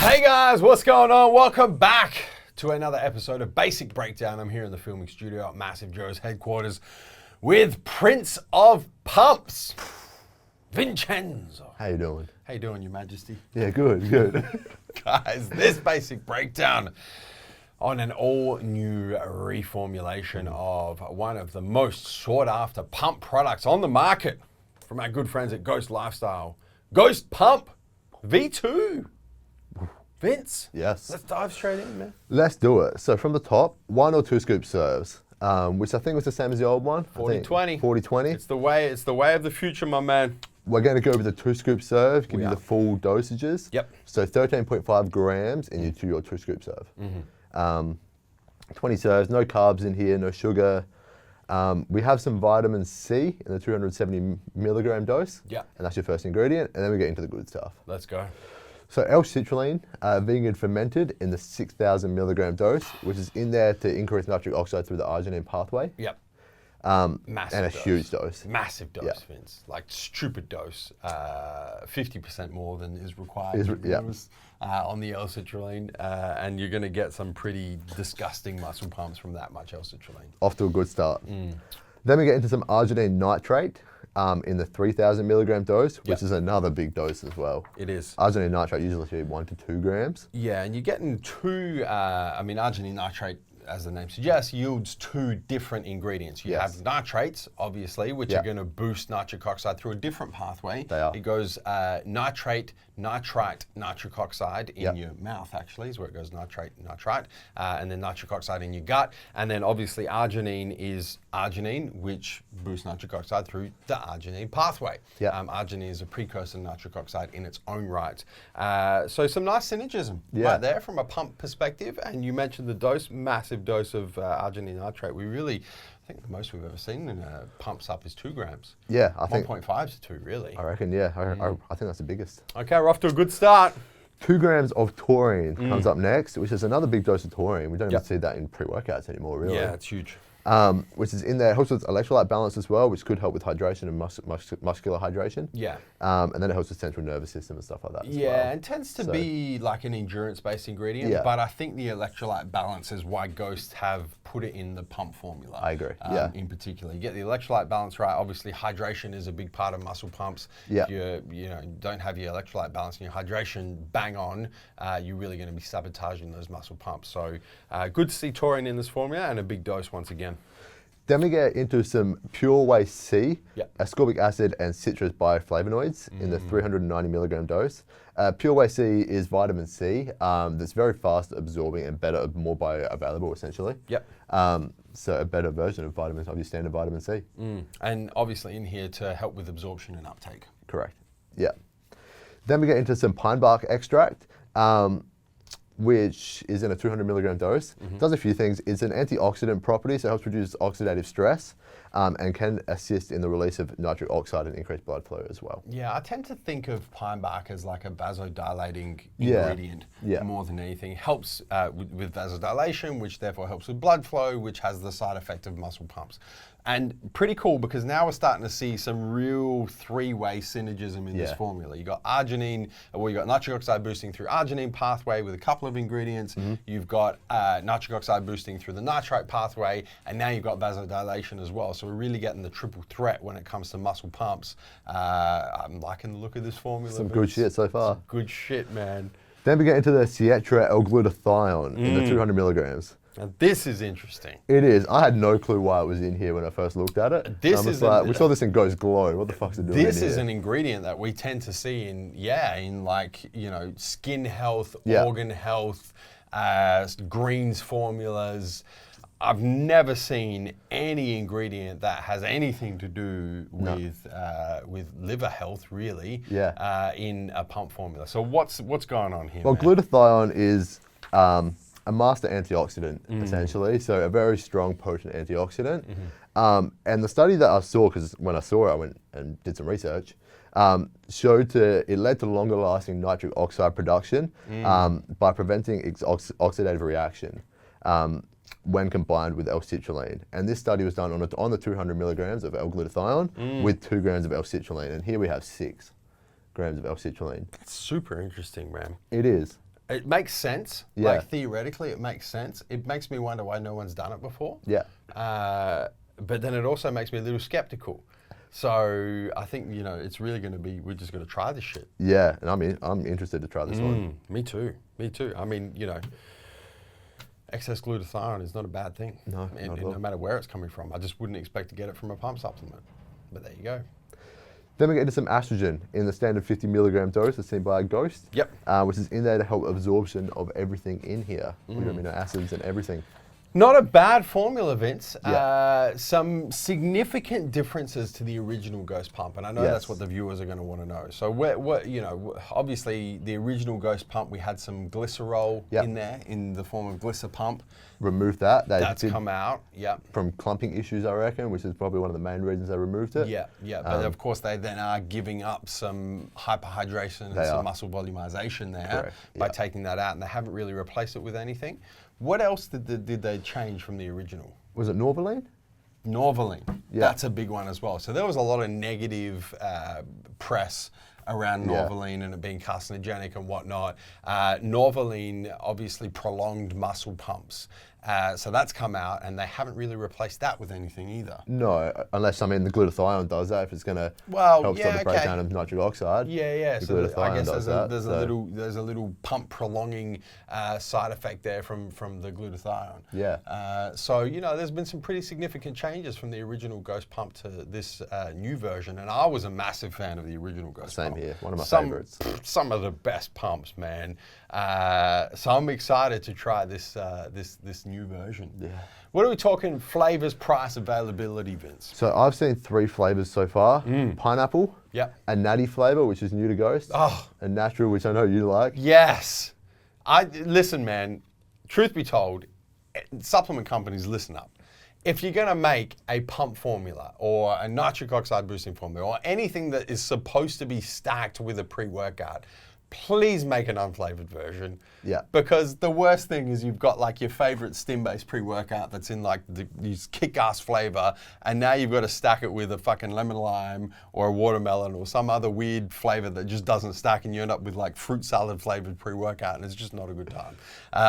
Hey guys, what's going on? Welcome back to another episode of Basic Breakdown. I'm here in the filming studio at MassiveJoes headquarters with Prince of Pumps, Vincenzo. How you doing? How you doing, Your Majesty? Yeah, good. Guys, this Basic Breakdown on an all-new reformulation of one of the most sought-after pump products on the market from our good friends at Ghost Lifestyle. Ghost Pump V2. Vince? Yes. Let's dive straight in, man. Let's do it. So from the top, 1 or 2 scoop serves, which I think was the same as the old one. 40-20. 40-20. It's the way of the future, my man. We're going to go with the 2 scoop serve, give We you are. the full dosages. Yep. So 13.5 grams in your 2 scoop serve. 20 serves, no carbs in here, no sugar. We have some vitamin C in the 270 milligram dose. Yep. And that's your first ingredient. And then we get into the good stuff. Let's go. So L-citrulline, vegan fermented in the 6,000 milligram dose, which is in there to increase nitric oxide through the arginine pathway. Yep. Massive And a dose. huge dose. Massive dose, Yeah. Vince. Like stupid dose. 50% more than is required on the L-citrulline. And you're going to get some pretty disgusting muscle pumps from that much L-citrulline. Off to a good start. Then we get into some arginine nitrate in the 3,000 milligram dose, which is another big dose as well. It is. Arginine nitrate usually 1 to 2 grams. Yeah, and you're getting arginine nitrate, as the name suggests, yields 2 different ingredients. You have nitrates, obviously, which are going to boost nitric oxide through a different pathway. They are. It goes nitrate, nitrite, nitric oxide in your mouth, actually, is where it goes nitrate, nitrite, and then nitric oxide in your gut. And then obviously arginine is arginine, which boosts nitric oxide through the arginine pathway. Arginine is a precursor to nitric oxide in its own right. So some nice synergism right there from a pump perspective. And you mentioned the dose, massive dose of arginine nitrate. I think the most we've ever seen in a pump sup is 2 grams. Yeah, I think 1.5 to 2, really. I reckon, yeah. I think that's the biggest. Okay, we're off to a good start. 2 grams of taurine comes up next, which is another big dose of taurine. We don't even see that in pre-workouts anymore, really. Yeah, it's huge. Which is in there. It helps with electrolyte balance as well, which could help with hydration and muscular hydration. Yeah. And then it helps with central nervous system and stuff like that as well. Yeah, and tends to be like an endurance-based ingredient, but I think the electrolyte balance is why Ghost have put it in the pump formula. I agree, In particular. You get the electrolyte balance right. Obviously, hydration is a big part of muscle pumps. Yeah. If you don't have your electrolyte balance and your hydration bang on, you're really going to be sabotaging those muscle pumps. So good to see taurine in this formula and a big dose once again. Then we get into some pure whey C, Yep. ascorbic acid and citrus bioflavonoids in the 390 milligram dose. Pure whey C is vitamin C that's very fast absorbing and better, more bioavailable essentially. Yep. So a better version of your standard vitamin C. And obviously in here to help with absorption and uptake. Correct. Yeah. Then we get into some pine bark extract, which is in a 200 milligram dose. Does a few things. It's an antioxidant property, so it helps reduce oxidative stress and can assist in the release of nitric oxide and increase blood flow as well. Yeah, I tend to think of pine bark as like a vasodilating ingredient more than anything. It helps with vasodilation, which therefore helps with blood flow, which has the side effect of muscle pumps. And pretty cool because now we're starting to see some real 3-way synergism in this formula. You got arginine, you got nitric oxide boosting through arginine pathway with a couple of ingredients. You've got nitric oxide boosting through the nitrite pathway, and now you've got vasodilation as well. So we're really getting the triple threat when it comes to muscle pumps. I'm liking the look of this formula. Some good shit so far. Some good shit, man. Then we get into the Cietra L-glutathione in the 200 milligrams. Now this is interesting. It is. I had no clue why it was in here when I first looked at it. We saw this in Ghost Glow. What the fuck's it doing This in is here? an ingredient that we tend to see in like, skin health, organ health, greens formulas. I've never seen any ingredient that has anything to do with liver health, really, in a pump formula. So what's going on here? Well, man? glutathione is a master antioxidant, essentially, so a very strong, potent antioxidant. And the study that I saw, because when I saw it, I went and did some research, it led to longer lasting nitric oxide production by preventing oxidative reaction when combined with L-citrulline. And this study was done on the 200 milligrams of L-glutathione with 2 grams of L-citrulline. And here we have 6 grams of L-citrulline. It's super interesting, man. It is. It makes sense. Yeah. Like theoretically, it makes sense. It makes me wonder why no one's done it before. Yeah. But then it also makes me a little skeptical. So I think, you know, it's really going to be, we're just going to try this shit. Yeah, and I'm interested to try this one. Me too. I mean, you know, excess glutathione is not a bad thing. No, not at all. No matter where it's coming from. I just wouldn't expect to get it from a pump supplement. But there you go. Then we get into some estrogen in the standard 50 milligram dose that's seen by a Ghost. Yep. Which is in there to help absorption of everything in here, with amino acids and everything. Not a bad formula, Vince. Yeah. Some significant differences to the original Ghost pump, and I know that's what the viewers are going to want to know. So, what you know, obviously the original Ghost pump, we had some glycerol in there in the form of Glycipump. Remove that. That's come out. Yep. From clumping issues, I reckon, which is probably one of the main reasons they removed it. Yeah, yeah. But of course, they then are giving up some hyperhydration and some muscle volumization there by taking that out, and they haven't really replaced it with anything. What else did they change from the original? Was it Norvaline? Norvaline. Yeah. That's a big one as well. So there was a lot of negative press around Norvaline and it being carcinogenic and whatnot. Norvaline obviously prolonged muscle pumps. So that's come out, and they haven't really replaced that with anything either. No, unless the glutathione does that, if it's going to help stop the breakdown of nitric oxide. Yeah. So I guess there's a little pump prolonging side effect there from the glutathione. Yeah. So you know, there's been some pretty significant changes from the original Ghost pump to this new version, and I was a massive fan of the original Ghost pump. Same here, one of my favorites. Some of the best pumps, man. So I'm excited to try this new version. Yeah. What are we talking flavors, price, availability, Vince? So I've seen 3 flavors so far. Pineapple. Yep. A natty flavor, which is new to Ghost. Oh. A natural, which I know you like. Yes. Listen, man, truth be told, supplement companies, listen up. If you're going to make a pump formula or a nitric oxide boosting formula or anything that is supposed to be stacked with a pre-workout, please make an unflavored version. Yeah. Because the worst thing is you've got like your favorite stim-based pre-workout that's in like these kick-ass flavor, and now you've got to stack it with a fucking lemon lime or a watermelon or some other weird flavor that just doesn't stack, and you end up with like fruit salad flavored pre-workout, and it's just not a good time.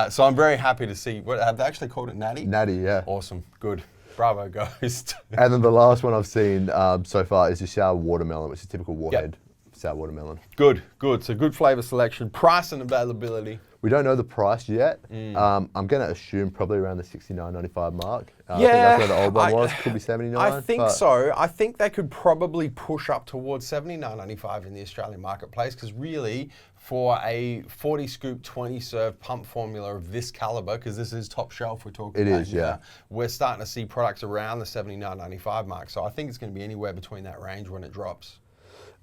So I'm very happy to see, what have they actually called it, natty? Natty, yeah. Awesome, good. Bravo, Ghost. And then the last one I've seen so far is the sour watermelon, which is typical Warhead. Sour watermelon. Good. So good flavor selection, price and availability. We don't know the price yet. I'm going to assume probably around the $69.95 mark. I think that's where the old one was. Could be $79. I think so. I think they could probably push up towards $79.95 in the Australian marketplace, because really, for a 40 scoop, 20 serve pump formula of this caliber, because this is top shelf we're talking about here, we're starting to see products around the $79.95 mark. So I think it's going to be anywhere between that range when it drops.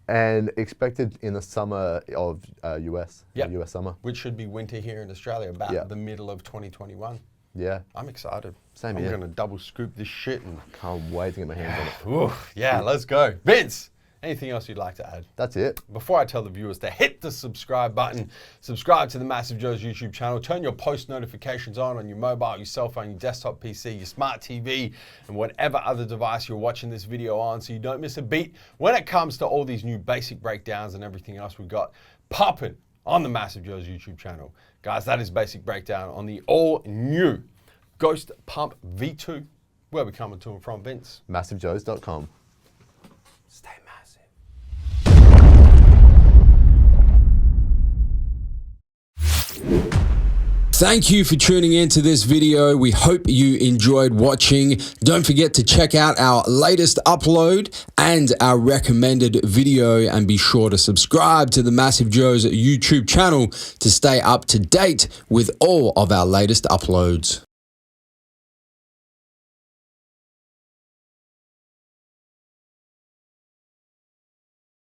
And expected in the summer of US summer. Which should be winter here in Australia, about the middle of 2021. Yeah. I'm excited. Same here. I'm going to double scoop this shit. And can't wait to get my hands on it. Yeah, let's go. Vince, anything else you'd like to add? That's it. Before I tell the viewers to hit the subscribe button, subscribe to the MassiveJoes YouTube channel, turn your post notifications on your mobile, your cell phone, your desktop PC, your smart TV, and whatever other device you're watching this video on, so you don't miss a beat when it comes to all these new basic breakdowns and everything else we've got popping on the MassiveJoes YouTube channel. Guys, that is Basic Breakdown on the all-new Ghost Pump V2. Where are we coming to and from, Vince? MassiveJoes.com. Stay massive. Thank you for tuning into this video. We hope you enjoyed watching. Don't forget to check out our latest upload and our recommended video, and be sure to subscribe to the MassiveJoes YouTube channel to stay up to date with all of our latest uploads.